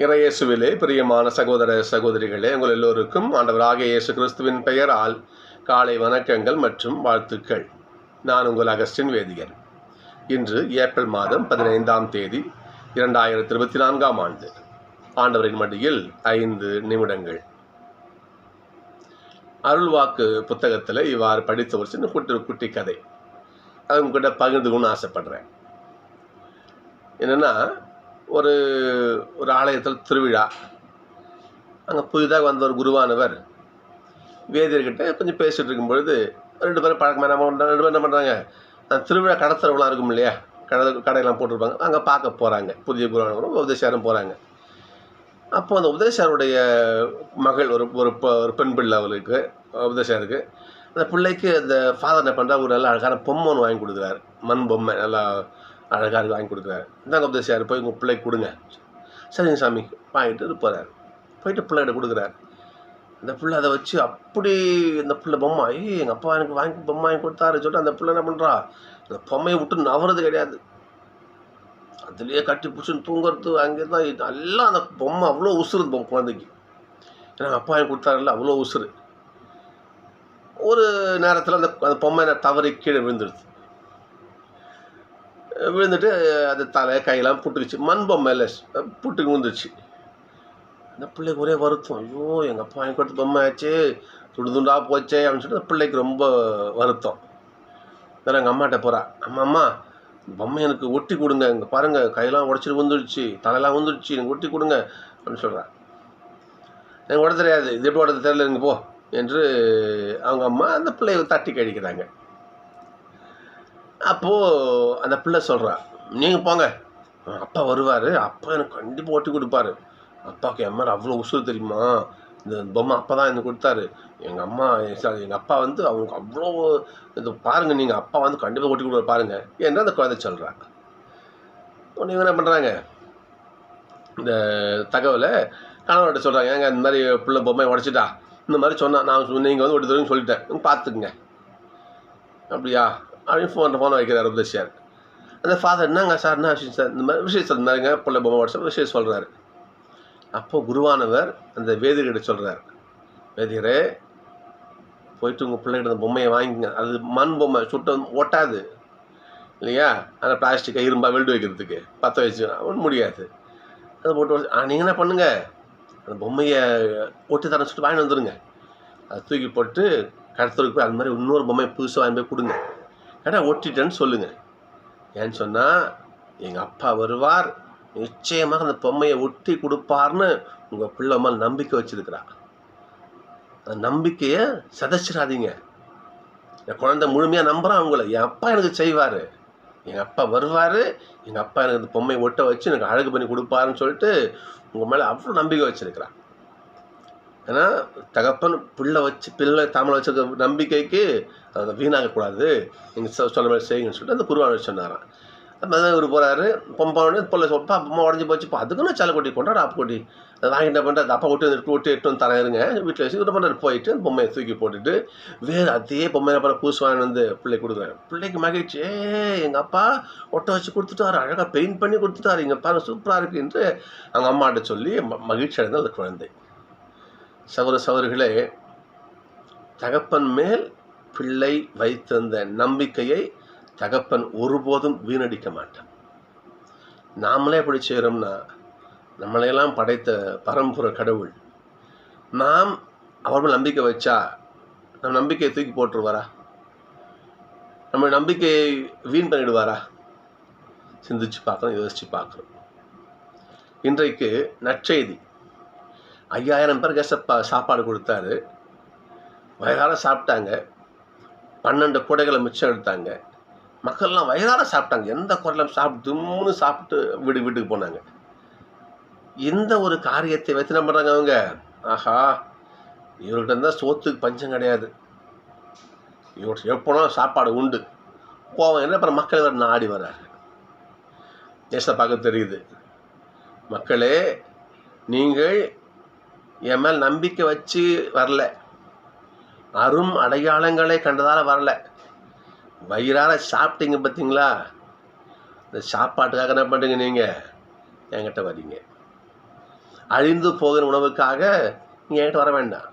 இறையேசுவிலே பிரியமான சகோதர சகோதரிகளே, உங்கள் எல்லோருக்கும் ஆண்டவராகிய இயேசு கிறிஸ்துவின் பெயரால் காலை வணக்கங்கள் மற்றும் வாழ்த்துக்கள். நான் உங்கள் அகஸ்டின் வேதியர். இன்று ஏப்ரல் மாதம் 15ஆம் தேதி 2024ஆம் ஆண்டு. ஆண்டவரின் மடியில் 5 நிமிடங்கள். அருள்வாக்கு புத்தகத்தில் இவ்வாறு படித்த ஒரு சின்ன குட்டி கதை அது உங்ககிட்ட பகிர்ந்துக்கணும்னு ஆசைப்படுறேன். என்னென்னா, ஒரு ஆலயத்தில் திருவிழா. அங்கே புதிதாக வந்த ஒரு குருவானவர் வேதியர்கிட்ட கொஞ்சம் பேசிகிட்டு இருக்கும் பொழுது 2 பேரும் பழக்கமாக என்ன பண்ணுறாங்க, திருவிழா கடத்தரவுலாம் இருக்கும் இல்லையா, கடையெல்லாம் போட்டிருப்பாங்க, அங்கே பார்க்க போகிறாங்க. புதிய குருவானவரும் உபதேசாரும் போகிறாங்க. அப்போது அந்த உபதேசாருடைய மகள் ஒரு பெண் பிள்ளை அவருக்கு உபதேசாருக்கு. அந்த பிள்ளைக்கு அந்த ஃபாதர் என்ன பண்ணுறா, ஒரு நல்ல அழகான பொம்மை ஒன்று வாங்கி கொடுக்குறாரு. மண் பொம்மை நல்லா அழகாக வாங்கி கொடுக்குறாரு. இந்தாங்க உபதேசார், போய் உங்கள் பிள்ளைக்கு கொடுங்க. சரிங்க சாமி வாங்கிட்டு போகிறார். போயிட்டு பிள்ளைகிட்ட கொடுக்குறாரு. அந்த பிள்ளை அதை வச்சு அப்படி இந்த பிள்ளை பொம்மை, எங்கள் அப்பா எனக்கு பொம்மை வாங்கி கொடுத்தாரு சொல்லிட்டு அந்த பிள்ளை என்ன பண்ணுறா, அந்த பொம்மையை விட்டு நவறது கிடையாது. அதுலேயே கட்டி பிடிச்சின்னு தூங்குறது. அங்கே தான் நல்லா அந்த பொம்மை அவ்வளோ உசுறு குழந்தைக்கு. ஏன்னா அப்பா வாங்கி கொடுத்தாருல்ல, அவ்வளோ உசுறு. ஒரு நேரத்தில் அந்த பொம்மை தவறி கீழே விழுந்துட்டு அது தலை கையெல்லாம் புட்டுக்குச்சு. மண் பொம்மை இல்லை, புட்டுக்கு விழுந்துச்சு. அந்த பிள்ளைக்கு ஒரே வருத்தம். ஐயோ, எங்கள் அப்பா வாங்கி கொடுத்த பொம்மை ஆச்சு, துண்டாக போச்சே அப்படின்னு சொல்லிட்டு அந்த பிள்ளைக்கு ரொம்ப வருத்தம். வேறு எங்கள் அம்மாட்ட போகிறா. அம்மா பொம்மை எனக்கு ஒட்டி கொடுங்க, இங்கே பாருங்கள் கையெல்லாம் உடச்சிட்டு விழுந்துடுச்சு, தலையெல்லாம் விழுந்துடுச்சு, எனக்கு ஒட்டி கொடுங்க அப்படின்னு சொல்கிறா. எனக்கு உட தெரியாது, இது எப்படி உடது தெரியல, இங்கே போ என்று அவங்க அம்மா அந்த பிள்ளையை தட்டி கழிக்கிறாங்க. அப்போது அந்த பிள்ளை சொல்கிறா, நீங்கள் போங்க, அப்பா வருவார், அப்பா எனக்கு கண்டிப்பாக ஒட்டி கொடுப்பாரு. அப்பாவுக்கு என் மேலே அவ்வளோ உசுறு தெரியுமா, இந்த பொம்மை அப்பா தான் எனக்கு கொடுத்தாரு. எங்கள் அப்பா வந்து அவங்களுக்கு அவ்வளோ இது பாருங்கள், நீங்கள் அப்பா வந்து கண்டிப்பாக ஒட்டி கொடுப்பாரு பாருங்கள் என்று அந்த குழந்தை சொல்கிறா. உடனே என்ன பண்ணுறாங்க, இந்த தகவலை கணவர்கிட்ட சொல்கிறாங்க. ஏங்க இந்த மாதிரி பிள்ளை பொம்மையை உடச்சிட்டா, இந்த மாதிரி சொன்னால் நான் நீங்கள் வந்து ஒட்டி தருவீங்கன்னு சொல்லிட்டேன், பார்த்துக்குங்க. அப்படியா அப்படின்னு ஃபோனை வைக்கிறார் உபதேசியார். அந்த ஃபாதர், என்னங்க சார், என்ன விஷயம் சார், இந்த மாதிரி விஷயம் சொன்னாருங்க, பிள்ளை பொம்மை உடச்ச விஷயம் சொல்கிறாரு. அப்போது குருவானவர் அந்த வேதியர்கிட்ட சொல்கிறார், வேதியரே போயிட்டு உங்கள் பிள்ளைகிட்ட அந்த பொம்மையை வாங்கிங்க. அது மண் பொம்மை, சுட்ட ஒட்டாது இல்லையா, அந்த பிளாஸ்டிக்கை இரும்பா வெல்டு வைக்கிறதுக்கு 10 வச்சு ஒன்றும் முடியாது. அதை போட்டு நீங்கள் என்ன பண்ணுங்கள், அந்த பொம்மையை ஒட்டி தரேன்னு சொல்லிட்டு வாங்கிட்டு வந்துடுங்க. அதை தூக்கி போட்டு கடத்தலுக்கு போய் அந்த மாதிரி இன்னொரு பொம்மையை புதுசாக வாங்கி போய் கொடுங்க. ஏன்னா ஒட்டிட்டேன்னு சொல்லுங்கள். ஏன்னு சொன்னால் எங்கள் அப்பா வருவார், நிச்சயமாக அந்த பொம்மையை ஒட்டி கொடுப்பார்னு உங்கள் பிள்ளை மேலே நம்பிக்கை வச்சுருக்கிறா. அந்த நம்பிக்கையை சதைச்சிடாதீங்க. என் குழந்தை முழுமையாக நம்புகிறான் அவங்கள, என் அப்பா எனக்கு செய்வார், எங்கள் அப்பா வருவார், எங்கள் அப்பா எனக்கு அந்த பொம்மையை ஒட்ட வச்சு எனக்கு அழகு பண்ணி கொடுப்பாருன்னு சொல்லிட்டு உங்கள் மேலே அவ்வளோ நம்பிக்கை வச்சுருக்கிறான். ஏன்னா தகப்பன் பிள்ளை தாமலை வச்சுருக்க நம்பிக்கைக்கு அதை வீணாகக்கூடாது, நீங்கள் சொன்ன மாதிரி செய்யுங்கன்னு சொல்லிட்டு அந்த குருவானவர் சொன்னாரான். அது இவர் போகிறாரு. பொம்மை பிள்ளை சொல்ப்பா பொம்மை உடஞ்சி போச்சுப்பா, அதுக்குன்னு சலை கொட்டி கொண்டாடு ஆப்பு கொட்டி அதை வாங்கிட்ட பண்ணுறது. அப்பா ஒட்டி எட்டு வந்து தரேருங்க வீட்டில் வச்சு இதை பண்ணுறது. போயிட்டு அந்த பொம்மையை தூக்கி போட்டுட்டு வேறு அதே பொம்மையை பண்ண புதுசு வாங்கி வந்து பிள்ளைக்கு கொடுக்குறேன். பிள்ளைக்கு மகிழ்ச்சி, எங்கள் அப்பா ஒட்ட வச்சு கொடுத்துட்டாரு, அழகாக பெயிண்ட் பண்ணி கொடுத்துட்டாரு, இங்கே பாருங்க சூப்பராக இருக்குது என்று அவங்க அம்மாட்ட சொல்லி மகிழ்ச்சி அடைந்த அந்த குழந்தை. சகோதரர்களே, தகப்பன் மேல் பிள்ளை வைத்திருந்த நம்பிக்கையை தகப்பன் ஒருபோதும் வீணடிக்க மாட்டான். நாமளே எப்படி செய்கிறோம்னா, நம்மளையெல்லாம் படைத்த பரம்பரை கடவுள் நாம் அவர் மேல் நம்பிக்கை வச்சா நம்ம நம்பிக்கையை தூக்கி போட்டுருவாரா, நம்ம நம்பிக்கையை வீண் பண்ணிடுவாரா? சிந்திச்சு பார்க்கணும், யோசிச்சு பார்க்கணும். இன்றைக்கு நற்செய்தி 5000 பேருக்கு சாப்பாடு கொடுத்தாரு. வயதார சாப்பிட்டாங்க. 12 கூடைகளை மிச்சம் எடுத்தாங்க. மக்கள்லாம் வயதார சாப்பிட்டாங்க. எந்த குறையிலும் சாப்பிட்டு வீட்டுக்கு போனாங்க. இந்த ஒரு காரியத்தை வைத்து என்ன பண்ணுறாங்க அவங்க, ஆஹா இவர்கிட்ட இருந்தால் சோத்துக்கு பஞ்சம் கிடையாது, இவர் எப்போனாலும் சாப்பாடு உண்டு போவோம் என்ன அப்புறம் மக்கள் இவர் நாடி வர்றாரு. நேச பார்க்க தெரியுது. மக்களே, நீங்கள் என் மேல் நம்பிக்கை வச்சு வரல, அரும் அடையாளங்களை கண்டதால் வரல, வயிறார சாப்பிட்டீங்க பார்த்தீங்களா, இந்த சாப்பாட்டுக்காக என்ன பண்ணுறீங்க, நீங்கள் என்கிட்ட வரீங்க. அழிந்து போகிற உணவுக்காக நீங்கள் என்கிட்ட வர வேண்டாம்.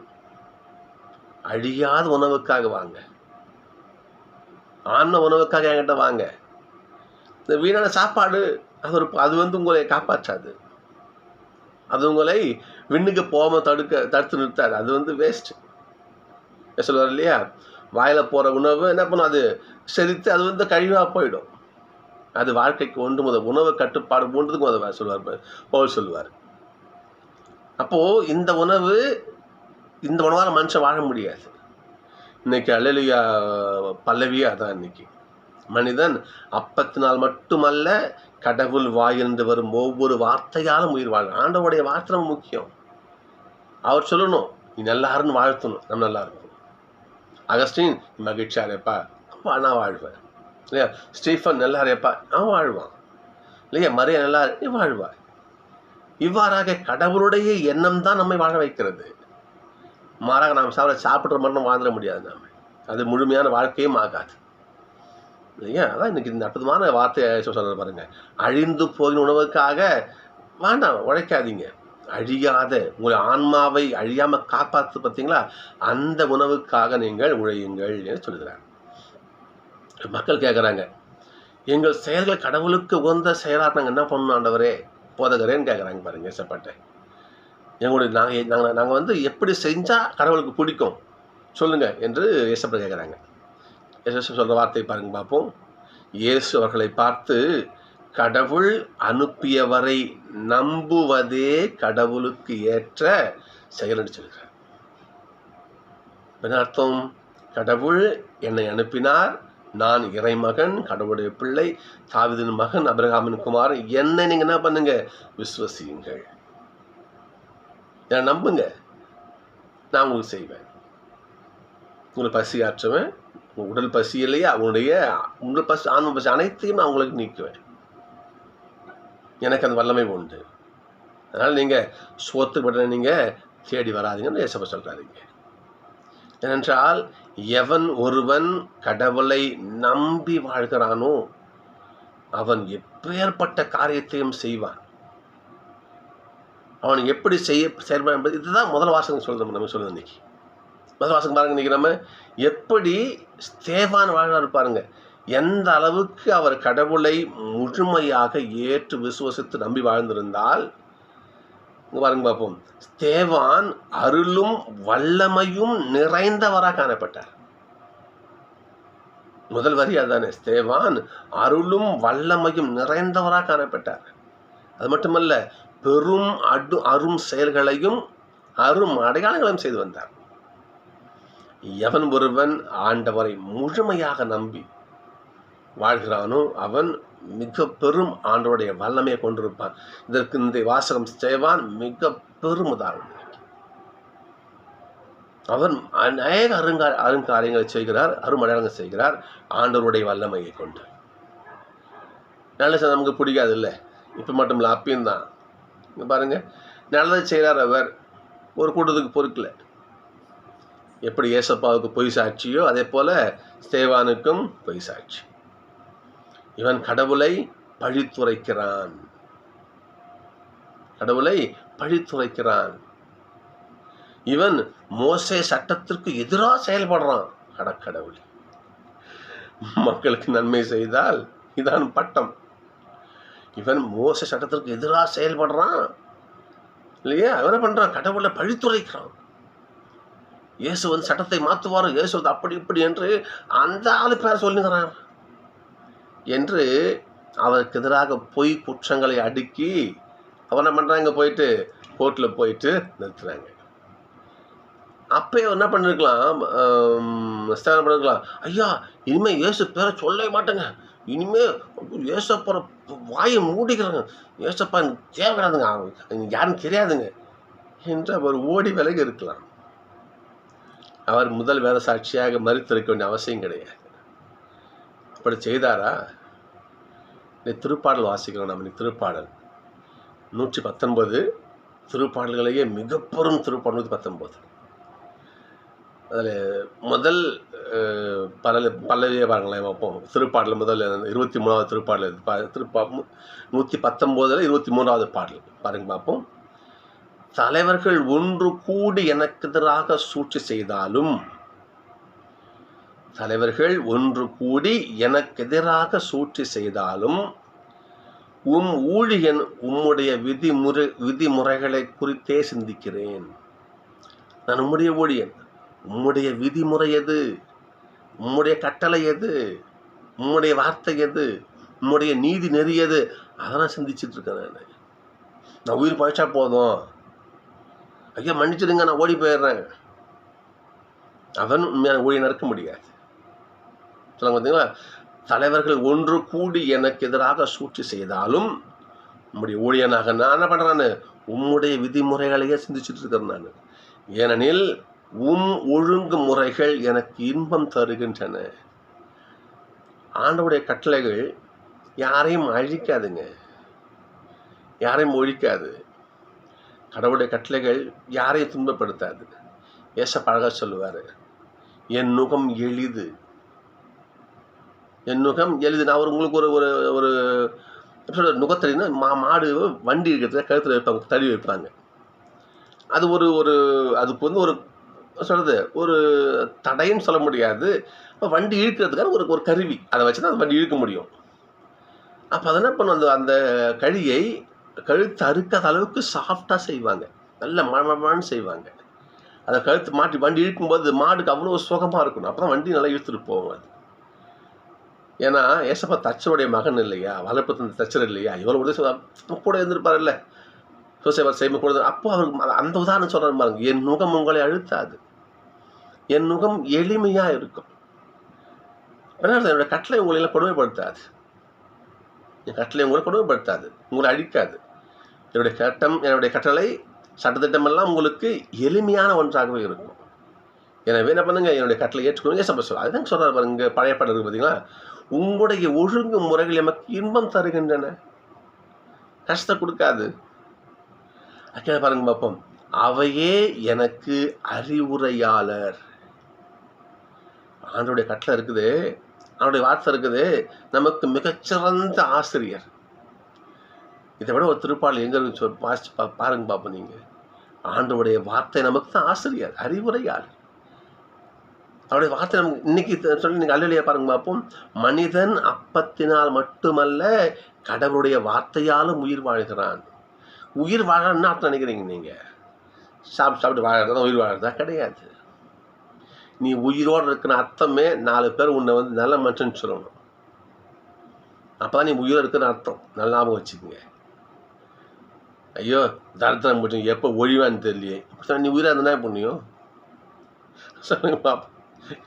அழியாத உணவுக்காக வாங்க. ஆன்ம உணவுக்காக என்கிட்ட வாங்க. இந்த வீணான சாப்பாடு அது உங்களை காப்பாற்றாது. அது உங்களை விண்ணுக்கு போகாமல் தடுத்து நிறுத்தாது. அது வேஸ்ட்டு சொல்லுவார் இல்லையா, வாயில் போகிற உணவு என்ன பண்ணும், அது செரித்து அது கழிவாக போயிடும். அது வாழ்க்கைக்கு உணவு கட்டுப்பாடு மூன்றதுக்கு சொல்லுவார் சொல்லுவார். அப்போது இந்த உணவால் மனுஷன் வாழ முடியாது. இன்னைக்கு அல்லேலூயா பல்லவியே அதான். இன்னைக்கு மனிதன் அப்பத்தினால் மட்டுமல்ல, கடவுள் வாயிலிருந்து வரும் ஒவ்வொரு வார்த்தையாலும் உயிர் வாழ. ஆண்டவருடைய வார்த்தை நம்ம முக்கியம். அவர் சொல்லணும், நீ நல்லாருன்னு வாழ்த்தணும், நம்ம நல்லா இருக்கும். அகஸ்டின் மகிழ்ச்சியா இருப்பா, நான் வாழ்வேன் இல்லையா. ஸ்டீஃபன் நல்லா இருப்பா, அவன் வாழ்வான் இல்லையா. மரியா நல்லா நீ வாழ்வாய். இவ்வாறாக கடவுளுடைய எண்ணம் தான் நம்மை வாழ வைக்கிறது. மாறாக நாம் சாப்பிட்ற மட்டும் வாழ்ந்துட முடியாது. நாம் அது முழுமையான வாழ்க்கையும் ஆகாது இல்லையா. அதான் இன்னைக்கு இந்த அற்புதமான வார்த்தையை சொல்ற பாருங்க. அழிந்து போகிற உணவுக்காக வேண்டாம், உழைக்காதீங்க. அழியாத உங்களை ஆன்மாவை அழியாமல் காப்பாற்று பார்த்தீங்களா, அந்த உணவுக்காக நீங்கள் உழையுங்கள் என்று சொல்கிறார். மக்கள் கேட்குறாங்க, எங்கள் செயல்கள் கடவுளுக்கு உகந்த செயலாக நாங்கள் என்ன பண்ணணும் ஆண்டவரே போதகரேன்னு கேட்குறாங்க பாருங்க. ஏசப்பாட்ட எங்களுடைய நாங்கள் எப்படி செஞ்சால் கடவுளுக்கு பிடிக்கும் சொல்லுங்கள் என்று ஏசப்பா கேட்குறாங்க. ஏசு சொல்கிற வார்த்தை பாருங்க பார்ப்போம். இயேசு அவர்களை பார்த்து, கடவுள் அனுப்பியவரை நம்புவதே கடவுளுக்கு ஏற்ற செயல் என்று சொல்கிறார். என்ன அர்த்தம்? கடவுள் என்னை அனுப்பினார், நான் இறைமகன், கடவுளுடைய பிள்ளை, தாவீதின் மகன், ஆபிரகாமின் குமாரன், என்னை நீங்கள் என்ன பண்ணுங்க, விசுவசியுங்கள், என்னை நம்புங்க, நான் உங்களுக்கு செய்வேன். உங்களுக்கு பசி ஆற்றுவேன். உங்கள் உடல் பசி இல்லையா, உங்கள் பசி, ஆன்ம பசி அனைத்தையும் நான் உங்களுக்கு நீக்குவேன். எனக்கு அந்த வல்லமை உண்டு. அதனால் நீங்கள் சோத்து விட நீங்கள் தேடி வராதிங்கன்னு ஏசப்பா சொல்கிறாருங்க. ஏனென்றால் எவன் ஒருவன் கடவுளை நம்பி வாழ்கிறானோ அவன் எப்பேற்பட்ட காரியத்தையும் செய்வான். அவன் எப்படி செயல்பட என்பது இதுதான் முதல் வாசகம் சொல்கிறோம். நம்ம சொல்லுது இன்னைக்கு முதல் வாசகம் பாருங்க. இன்னைக்கு நம்ம எப்படி ஸ்தேவான் வாழ்றாரு பாருங்க. எந்த அளவுக்கு அவர் கடவுளை முழுமையாக ஏற்று விசுவசித்து நம்பி வாழ்ந்திருந்தால் பாருங்க பார்ப்போம். ஸ்தேவான் அருளும் வல்லமையும் நிறைந்தவராக காணப்பட்டார். முதல் வரி அதுதானே, ஸ்தேவான் அருளும் வல்லமையும் நிறைந்தவராக காணப்பட்டார். அது மட்டுமல்ல, பெரும் அரும் செயல்களையும் அரும் அடையாளங்களையும் செய்து வந்தார். எவன் ஒருவன் ஆண்டவரை முழுமையாக நம்பி வாழ்கிறானோ அவன் மிக பெரும் ஆண்டவருடைய வல்லமையை கொண்டிருப்பான். இதற்கு இந்த வாசகம் ஸ்தேவான் மிக பெரும் உதாரணம். அவன் அநேக அருங்காரியங்களை செய்கிறார், அருமடையாளங்கள் செய்கிறார் ஆண்டவருடைய வல்லமையை கொண்டு. நல்லது நமக்கு பிடிக்காது இல்லை, இப்போ மட்டும் இல்லை, அப்பயும் தான். இங்கே பாருங்க, நல்லது செய்கிறார் அவர், ஒரு கூட்டத்துக்கு பொறுக்கல. எப்படி ஏசப்பாவுக்கு பொய் சாட்சியோ அதே போல ஸ்தேவானுக்கும் பொய் சாட்சி. இவன் கடவுளை பழித்துரைக்கிறான், கடவுளை பழித்துரைக்கிறான். இவன் மோசே சட்டத்திற்கு எதிராக செயல்படுறான். கடவுள் மக்களுக்கு நன்மை செய்தால் இதான் பட்டம். இவன் மோசே சட்டத்திற்கு எதிராக செயல்படுறான் இல்லையா. அவன் என்ன பண்றான், கடவுளை பழித்துரைக்கிறான். இயேசு சட்டத்தை மாற்றுவார், இயேசு அப்படி இப்படி என்று அந்த ஆளு பேர் சொல்லுகிறான் என்று அவருக்கு எதிராக பொய் குற்றங்களை அடுக்கி அவன் என்ன பண்ணுறாங்க, போயிட்டு கோர்ட்டில் போயிட்டு நிறுத்துறாங்க. அப்போ என்ன பண்ணிருக்கலாம், பண்ணிருக்கலாம், ஐயா இனிமேல் இயேசு பேரை சொல்லவே மாட்டேங்க, இனிமேல் ஏசப்போற வாயை மூடிக்கிறாங்க, ஏசப்பா தேவையாதுங்க, யாருன்னு தெரியாதுங்க என்று அவர் ஓடி விலகி இருக்கலாம். அவர் முதல் வேத சாட்சியாக மறித்திருக்க வேண்டிய அவசியம் கிடையாது. அப்படி செய்தாரா? திருப்பாடல் வாசிக்கிறோம். நம்ம திருப்பாடல் 119 திருப்பாடல்களையே மிக பெரும் திருப்பாடல் 119. அதில் முதல் பல்லவியே பாருங்களேன் வைப்போம். திருப்பாடல் முதல் 23வது திருப்பாடல் 119 23வது பாடல் பாருங்க பார்ப்போம். தலைவர்கள் ஒன்று கூடி எனக்கு எதிராக சூழ்ச்சி செய்தாலும், தலைவர்கள் ஒன்று கூடி எனக்கு எதிராக சூழ்ச்சி செய்தாலும், ஊழியன் உம்முடைய விதிமுறைகளை குறித்தே சிந்திக்கிறேன். நான் உம்முடைய ஊழியன். உம்முடைய விதிமுறை எது? உம்முடைய கட்டளை எது? உம்முடைய வார்த்தை எது? உம்முடைய நீதி நெறி எது? அதை நான் சிந்திச்சுட்டு இருக்கேன். நான் உயிர் பழைச்சா போதும், ஐயா மன்னிச்சிடுங்க, நான் ஓடி போயிடுறேன். அவன் உண்மையான ஊழியன் இருக்க முடியாது. சொல்லுங்க பார்த்தீங்களா? தலைவர்கள் ஒன்று கூடி எனக்கு எதிராக சூழ்ச்சி செய்தாலும் உம்முடைய ஊழியனாக நான் என்ன பண்ணுறேன்? உம்முடைய விதிமுறைகளையே சிந்திச்சுட்டு இருக்கிறேன் நான். ஏனெனில் ஒழுங்கு முறைகள் எனக்கு இன்பம் தருகின்றன. ஆண்டவருடைய கட்டளைகள் யாரையும் அழிக்காதுங்க, யாரையும் ஒழிக்காது. கடவுளுடைய கட்டளைகள் யாரையும் துன்பப்படுத்தாது. ஏசப்பா அழகா சொல்லுவார், என் நுகம் எளிது, என் நுகம் எளிது. நான் உங்களுக்கு ஒரு ஒரு நுகத்தடினா மாடு வண்டி இருக்கிறதுல கழுத்தில் வைப்பாங்க, தடி வைப்பாங்க. அது அதுக்கு ஒரு சொல்கிறது ஒரு தடைன்னு சொல்ல முடியாது. வண்டி இழுக்கிறதுக்கான ஒரு கருவி, அதை வச்சு தான் அந்த வண்டி இழுக்க முடியும். அப்போ அதை என்ன பண்ணும், அந்த கழியை கழுத்து அறுக்காத அளவுக்கு சாஃப்டாக செய்வாங்க, நல்ல மழமழன்னு செய்வாங்க. அதை கழுத்து மாட்டி வண்டி இழுக்கும்போது மாடுக்கு அவ்வளோ சுகமாக இருக்கணும். அப்போ தான் வண்டி நல்லா இழுத்துட்டு போவோம் அது. ஏன்னா ஏசப்பா தச்சருடைய மகன் இல்லையா, வளர்ப்பு தந்த தச்சர் இல்லையா, இவ்வளோ உதவி கூட இருந்திருப்பார் இல்லை, சோசைவர் செய்ய கூட. அப்போ அவருக்கு அந்த உதாரணம் சொல்கிற பாருங்க, என் நுகம் உங்களை அழுத்தாது, என் நுகம் எளிமையாக இருக்கும். என்னோட கட்டளை உங்களெல்லாம் கொடுமைப்படுத்தாது, என் கட்டளை உங்களை கொடுமைப்படுத்தாது, உங்களை அழிக்காது. என்னுடைய கட்டளை சட்டத்திட்டமெல்லாம் உங்களுக்கு எளிமையான ஒன்றாகவே இருக்கும். எனவே என்ன பண்ணுங்க, என்னுடைய கட்டளை ஏற்றுக்கொள்ளுங்க. ஏசப்பா சொல்ல அதுதான் சொல்கிறார் பாருங்க, பழைய பாடல் இருக்கு பார்த்தீங்களா, உங்களுடைய ஒழுங்கு முறைகள் எமக்கு இன்பம் தருகின்றன, கஷ்டத்தை கொடுக்காது. அக்கா பாருங்க பார்ப்போம், அவையே எனக்கு அறிவுரையாளர். ஆண்டோடைய கட்டளை இருக்குது, அவனுடைய வார்த்தை இருக்குது, நமக்கு மிகச்சிறந்த ஆசிரியர். இதை விட ஒரு திருப்பாடல் எங்க இருக்கு வாசிச்சு பாருங்க பார்ப்போம். நீங்க ஆண்டவருடைய வார்த்தை நமக்கு தான் ஆசிரியர், அறிவுரையாளர். அவருடைய வார்த்தை நமக்கு இன்னைக்கு சொல்லி நீங்கள் அல்லையா பாருங்க பார்ப்போம். மனிதன் அப்பத்தினால் மட்டுமல்ல கடவுளுடைய வார்த்தையாலும் உயிர் வாழ்கிறான். உயிர் வாழன்னு அர்த்தம் நினைக்கிறீங்க நீங்கள்? சாப்பிட்டு வாழறதா உயிர் வாழறதா? கிடையாது. நீ உயிரோடு இருக்கிற அர்த்தமே 4 பேர் உன்னை நல்ல மனுஷன் சொல்லணும். அப்போ தான் நீ உயிரோடு இருக்கிற அர்த்தம். நல்லா ஞாபகம் வச்சுக்கோங்க. ஐயோ தரித்திரம் முடியும், எப்போ ஒழிவான்னு தெரியலையே, நீ உயிராக இருந்தா புண்ணியம் சொல்லுங்க பாப்பா.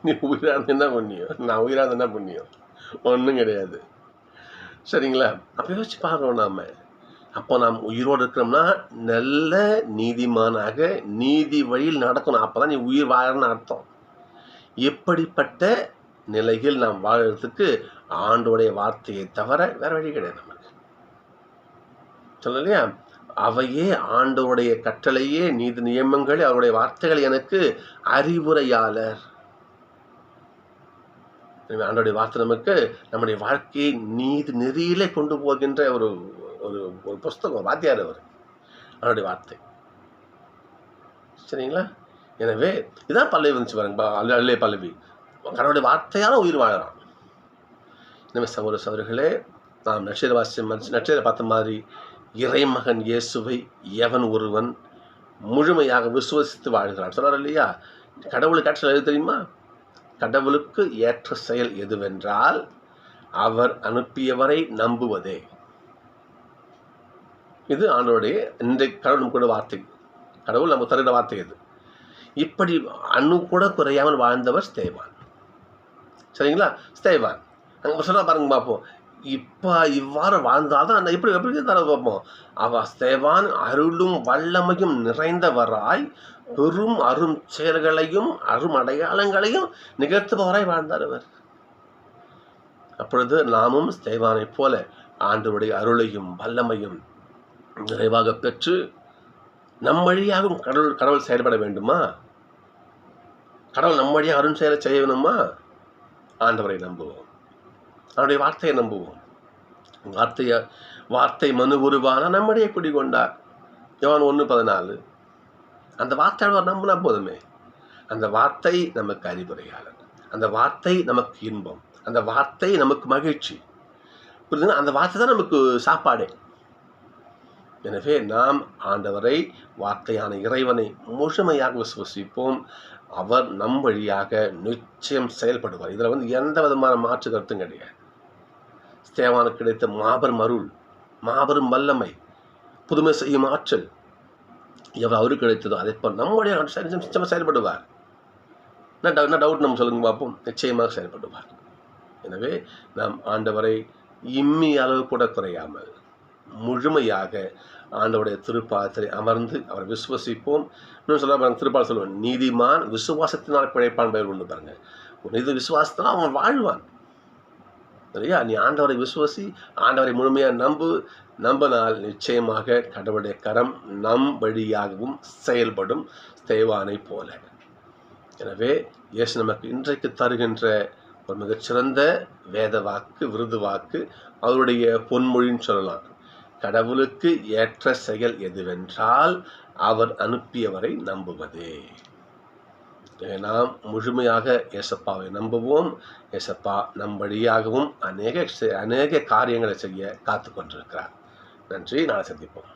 நீ உயிராக இருந்து என்ன புண்ணியம்? நான் உயிராக இருந்தா புண்ணியம்? ஒன்றும் கிடையாது. சரிங்களா? அப்போ யோசிச்சு பார்க்கணும் நாம. அப்போ நாம் உயிரோடு இருக்கிறோம்னா நல்ல நீதிமானாக நீதி வழியில் நடக்கணும். அப்போ தான் நீ உயிர் வாழறன்னு அர்த்தம். எப்படிப்பட்ட நிலையில் நாம் வாழறதுக்கு ஆண்டோடைய வார்த்தையை தவிர வேற வழி கிடையாது நமக்கு. சொல்லலையா? அவையே ஆண்டோடைய கட்டளையே நீதி நியமங்களே அவருடைய வார்த்தைகள் எனக்கு அறிவுரையாளர். ஆண்டோடைய வார்த்தை நமக்கு நம்முடைய வாழ்க்கையை நீதி நெறியிலே கொண்டு போகின்ற ஒரு ஒரு புஸ்தகம், வாத்தியார் அவர். அவருடைய வார்த்தை. சரிங்களா? எனவே இதான் பல்லவி வந்துச்சு பாருங்க, அல்லே பல்லவி. கடவுளுடைய வார்த்தையால உயிர் வாழறான். எனவே சகோதரர்களே, நாம் நட்சத்திர பார்த்த மாதிரி இறைமகன் இயேசுவை எவன் ஒருவன் முழுமையாக விசுவசித்து வாழ்கிறான் சொல்றாரு இல்லையா? கடவுளுக்கு ஏற்ற செயல் எது தெரியுமா? கடவுளுக்கு ஏற்ற செயல் எதுவென்றால் அவர் அனுப்பியவரை நம்புவதே. இது ஆண்டோடைய இன்றைக்கு கடவுள் கூட வார்த்தை, கடவுள் நமக்கு தருகிற வார்த்தை இது. இப்படி அணு கூட குறையாமல் வாழ்ந்தவர் ஸ்தேவான். சரிங்களா? ஸ்தேவான் அங்கே சொல்ல பாருங்க பார்ப்போம். இப்போ இவ்வாறு வாழ்ந்தால்தான் எப்படி எப்படி தர பார்ப்போம். அவர் ஸ்தேவான் அருளும் வல்லமையும் நிறைந்தவராய் பெரும் அரும் செயல்களையும் அரும் அடையாளங்களையும் நிகழ்த்துபவராய் வாழ்ந்தார் அவர். அப்பொழுது நாமும் ஸ்தேவானை போல ஆண்டவருடைய அருளையும் வல்லமையும் நிறைவாக பெற்று நம் வழியாகவும் கடவுள் செயல்பட வேண்டுமா? கடவுள் நம் வழியாக அருண் செயலை செய்ய வேணுமா? ஆண்டவரை நம்புவோம், அவருடைய வார்த்தையை நம்புவோம். வார்த்தை மனு உருவான நம்முடைய குடிகொண்டார். யோவான் 1:14. அந்த வார்த்தையை நம்பினா போதுமே. அந்த வார்த்தை நமக்கு அறிவுரையாளர், அந்த வார்த்தை நமக்கு இன்பம், அந்த வார்த்தை நமக்கு மகிழ்ச்சி. புரியுதுங்களா? அந்த வார்த்தை தான் நமக்கு சாப்பாடே. எனவே நாம் ஆண்டவரை, வார்த்தையான இறைவனை முழுமையாக விசுவசிப்போம். அவர் நம் வழியாக நிச்சயம் செயல்படுவார். இதில் எந்த விதமான மாற்று கருத்தும் கிடையாது. ஸ்தேவானுக்கு கிடைத்த மாபெரும் அருள், மாபெரும் வல்லமை, புதுமை செய்யும் ஆற்றல் எவ்வளோ அவருக்கு கிடைத்ததோ அதே போல் நம்முடைய நிச்சயமாக செயல்படுவார். என்ன டவுட் நம்ம சொல்லுங்க பார்ப்போம். நிச்சயமாக செயல்படுவார். எனவே நாம் ஆண்டவரை இம்மி அளவு கூட குறையாமல் முழுமையாக ஆண்டவருடைய திருப்பாதத்தில் அமர்ந்து அவரை விசுவசிப்போம். இன்னும் சொல்ல திருப்பால் சொல்லுவான், நீதிமான் விசுவாசத்தினால் பிழைப்பான் பெயர் உண்டு பாருங்க. இது விசுவாசத்தினால் அவன் வாழ்வான். இல்லையா? நீ ஆண்டவரை விசுவாசி, ஆண்டவரை முழுமையாக நம்பினால் நிச்சயமாக கடவுளுடைய கரம் நம் வழியாகவும் செயல்படும், ஸ்தேவானை போல. எனவே இயேசு நமக்கு இன்றைக்கு தருகின்ற ஒரு மிகச்சிறந்த வேத வாக்கு, விருது வாக்கு, அவருடைய பொன்மொழின்னு சொல்லலாம். கடவுளுக்கு ஏற்ற செயல் எதுவென்றால் அவர் அனுப்பியவரை நம்புவதே. நாம் முழுமையாக ஏசப்பாவை நம்புவோம். ஏசப்பா நம் வழியாகவும் அநேக காரியங்களை செய்ய காத்து கொண்டிருக்கிறார். நன்றி. நாளை சந்திப்போம்.